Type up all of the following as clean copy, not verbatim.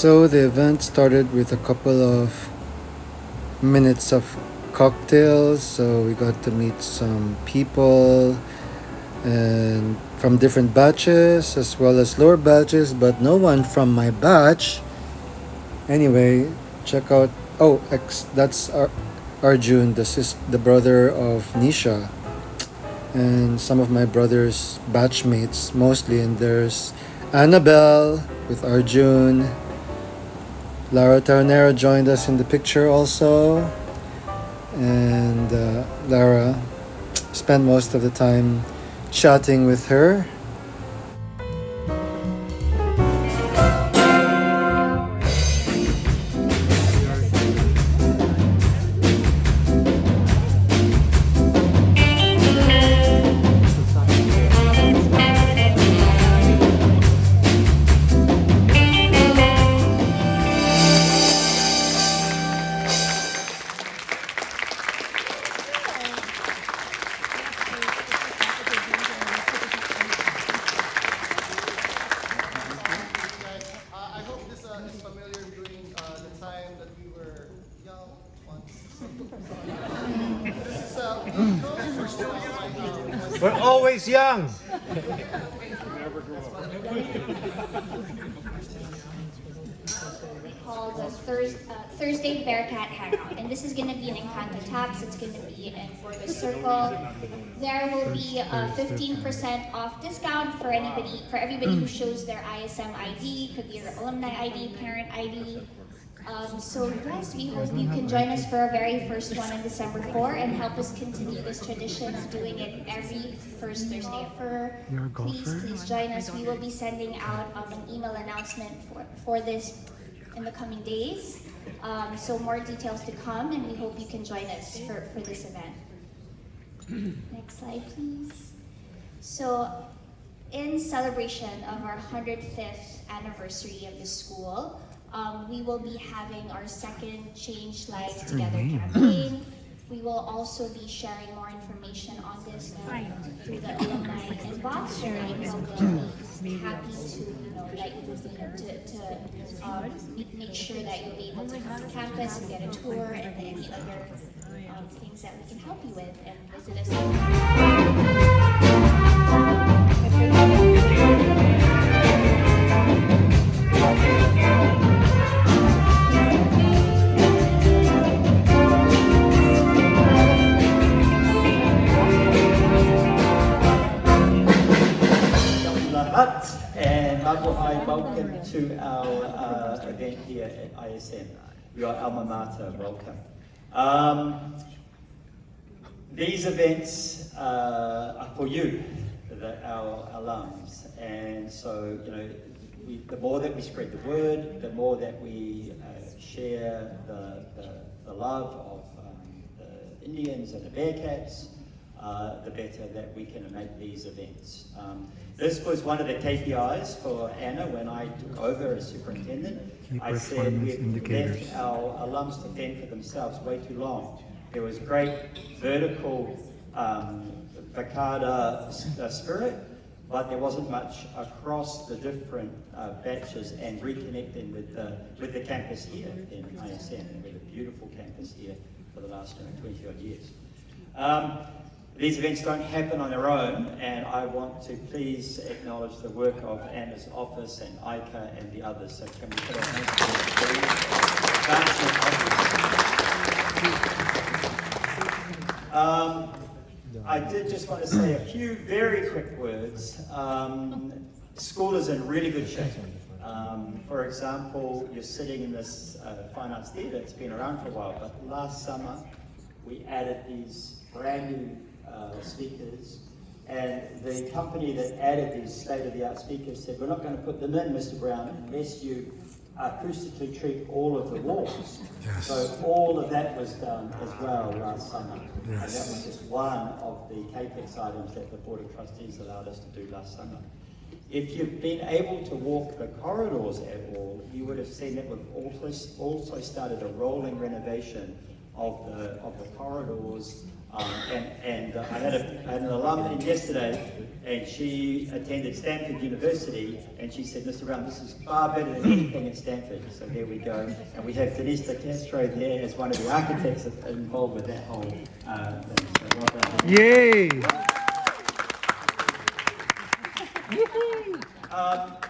So the event started with a couple of minutes of cocktails. So we got to meet some people and from different batches as well as lower batches, but no one from my batch. Anyway, check out. Oh, that's Arjun, the brother of Nisha, and some of my brother's batchmates mostly. And there's Annabelle with Arjun. Lara Ternero joined us in the picture also, and Lara spent most of the time chatting with her. I hope this is familiar during the time that we were young once. This is we're still young. We're always young. Called the Thursday Bearcat Hangout. And this is going to be in Encanto Taps. It's going to be in Borgo Circle. There will be a 15% off discount for everybody who shows their ISM ID. Could be your alumni ID, parent ID. So yes, we hope you can join us for our very first one on December 4 and help us continue this tradition of doing it every first Thursday. Please join us. We will be sending out an email announcement for this in the coming days. So more details to come, and we hope you can join us for this event. Next slide, please. So in celebration of our 105th anniversary of the school, we will be having our second Change Lives Together campaign. We will also be sharing more information on this through the alumni inbox, and I will be happy to make sure that you'll be able to come to campus and get a tour and any other things that we can help you with and visit us. And Mabuhay, welcome to our event here at ISM. Your alma mater, welcome. These events are for you, our alums, and so the more that we spread the word, the more that we share the love of the Indians and the Bearcats, the better that we can make these events. This was one of the KPIs for Anna when I took over as superintendent. I said we've left our alums to fend for themselves way too long. There was great vertical Bakada spirit, but there wasn't much across the different batches and reconnecting with the campus here in ISM. We had a beautiful campus here for the last 20 odd years. These events don't happen on their own, and I want to please acknowledge the work of Anna's office and Ika and the others. So can we put our hands together? I did just want to say a few very quick words. School is in really good shape. For example, you're sitting in this fine arts theatre. It's been around for a while, but last summer we added these brand new speakers, and the company that added these state-of-the-art speakers said, we're not going to put them in, Mr. Brown, unless you acoustically treat all of the walls. Yes. So all of that was done as well last summer. Yes. And that was just one of the CAPEX items that the Board of Trustees allowed us to do last summer. If you've been able to walk the corridors at all, you would have seen that we've also started a rolling renovation of the corridors I had an alum in yesterday, and she attended Stanford University, and she said, Mr. Brown, this is far better than anything at Stanford. So there we go. And we have Denise Castro there as one of the architects involved with that whole thing. So well done. Yay!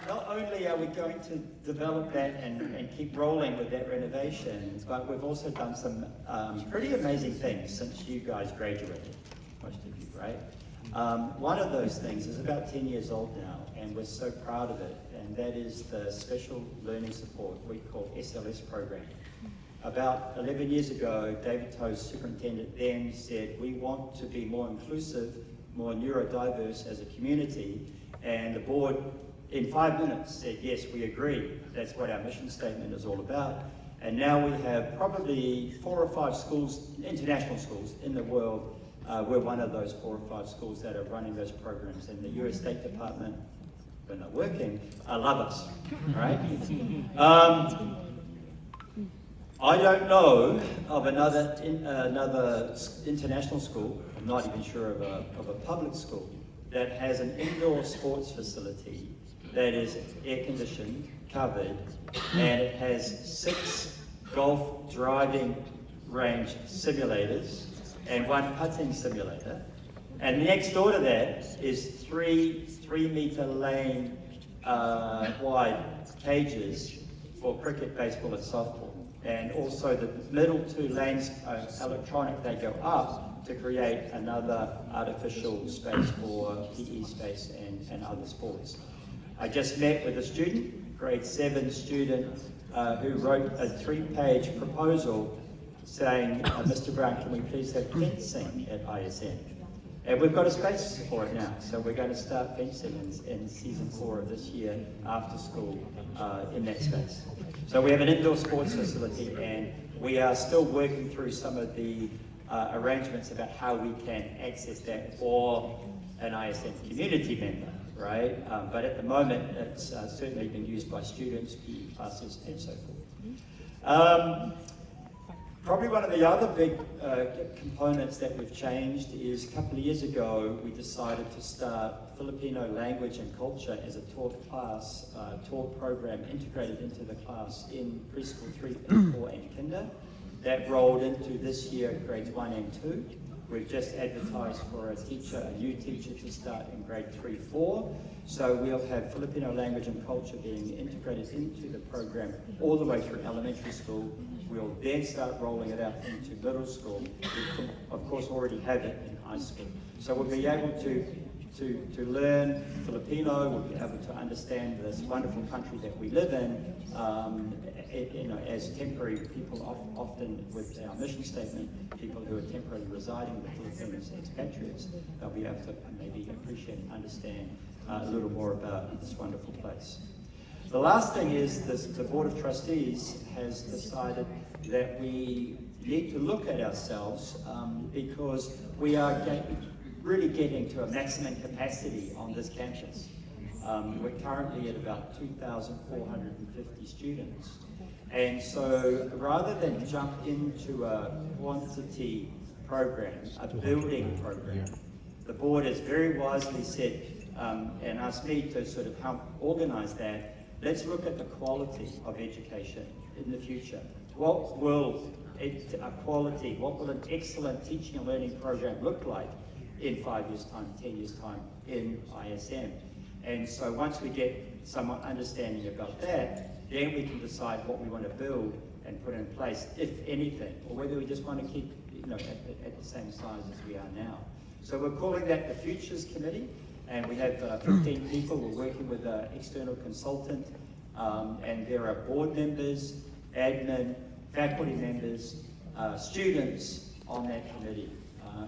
Not only are we going to develop that and keep rolling with that renovation, but we've also done some pretty amazing things since you guys graduated, most of you, right? One of those things is about 10 years old now, and we're so proud of it, and that is the Special Learning Support we call SLS program. About 11 years ago, David Toe's superintendent then said, we want to be more inclusive, more neurodiverse as a community, and the board in 5 minutes said, yes, we agree. That's what our mission statement is all about. And now we have probably 4 or 5 schools, international schools in the world. We're one of those 4 or 5 schools that are running those programs. And the US State Department, when they're working, love us, right? I don't know of another international school, I'm not even sure of a public school, that has an indoor sports facility that is air-conditioned, covered, and it has 6 golf driving range simulators and 1 putting simulator. And next door to that is 3-meter lane wide cages for cricket, baseball, and softball. And also the middle 2 lanes are electronic, they go up to create another artificial space for PE space and other sports. I just met with a student, grade 7 student, who wrote a 3-page proposal saying, Mr. Brown, can we please have fencing at ISM? And we've got a space for it now, so we're going to start fencing in season 4 of this year after school in that space. So we have an indoor sports facility, and we are still working through some of the arrangements about how we can access that for an ISM community member, right? But at the moment, it's certainly been used by students, PE classes, and so forth. Probably one of the other big components that we've changed is a couple of years ago, we decided to start Filipino language and culture as a taught class, taught program integrated into the class in preschool 3 and 4 and kinder. That rolled into this year grades 1 and 2. We've just advertised for a new teacher to start in grade 3-4. So we'll have Filipino language and culture being integrated into the program all the way through elementary school. We'll then start rolling it out into middle school. We, of course, already have it in high school. So we'll be able to learn Filipino, we'll be able to understand this wonderful country that we live in, as temporary people, often with our mission statement, people who are temporarily residing in the Philippines, expatriates, they'll be able to maybe appreciate and understand a little more about this wonderful place. The last thing is the Board of Trustees has decided that we need to look at ourselves because we are really getting to a maximum capacity on this campus. We're currently at about 2,450 students. And so rather than jump into a quantity program, a building program, the board has very wisely said, and asked me to sort of help organize that, let's look at the quality of education in the future. What will an excellent teaching and learning program look like in 5 years' time, 10 years' time in ISM? And so once we get some understanding about that, then we can decide what we want to build and put in place, if anything, or whether we just want to keep at the same size as we are now. So we're calling that the Futures Committee, and we have 15 people. We're working with an external consultant, and there are board members, admin, faculty members, students on that committee.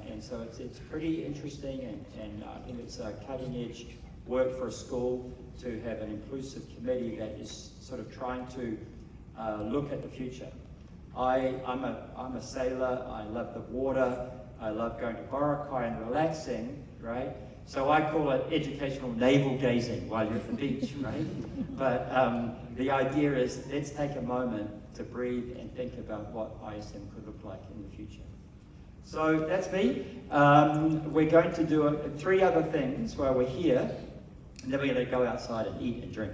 And so it's pretty interesting, and I think it's a cutting-edge work for a school to have an inclusive committee that is sort of trying to look at the future. I'm a sailor. I love the water. I love going to Boracay and relaxing, right? So I call it educational navel gazing while you're at the beach, right? But the idea is, let's take a moment to breathe and think about what ISM could look like in the future. So that's me. We're going to do three other things while we're here, and then we're going to go outside and eat and drink.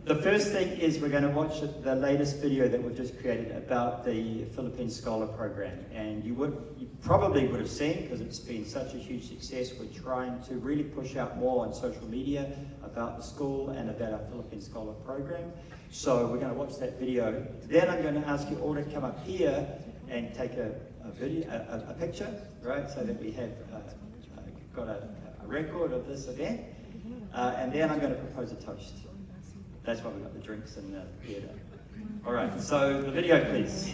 The first thing is we're going to watch the latest video that we've just created about the Philippine Scholar Program. And you probably would have seen, because it's been such a huge success, we're trying to really push out more on social media about the school and about our Philippine Scholar Program. So we're going to watch that video. Then I'm going to ask you all to come up here and take a picture, right, so that we have got a record of this event. And then I'm going to propose a toast. That's why we've got the drinks and the theatre. All right, so the video, please.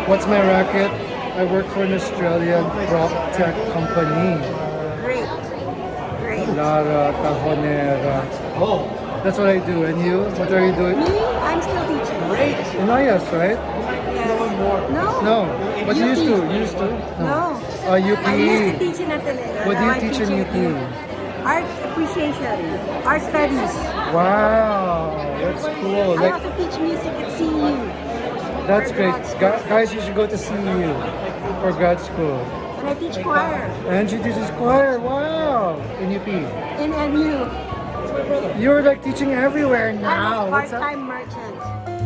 What's my racket? I work for an Australian prop tech company. Great. Lara Tajonera. Oh, that's what I do. And you? What are you doing? Me? I'm still teaching. Great. In IAS, right? Yes. No. No. But you used to? You used to? No. UP. I used to teach in Ateneo. What do Now you I'm teach in teaching UP? Art appreciation, art studies. Wow, that's cool. I also teach music at CU. That's for great. grad school. Guys, you should go to CU for grad school. And I teach choir And she teaches choir. Wow. In UP. in NU. You're like teaching everywhere now. I'm a What's up? part-time merchant.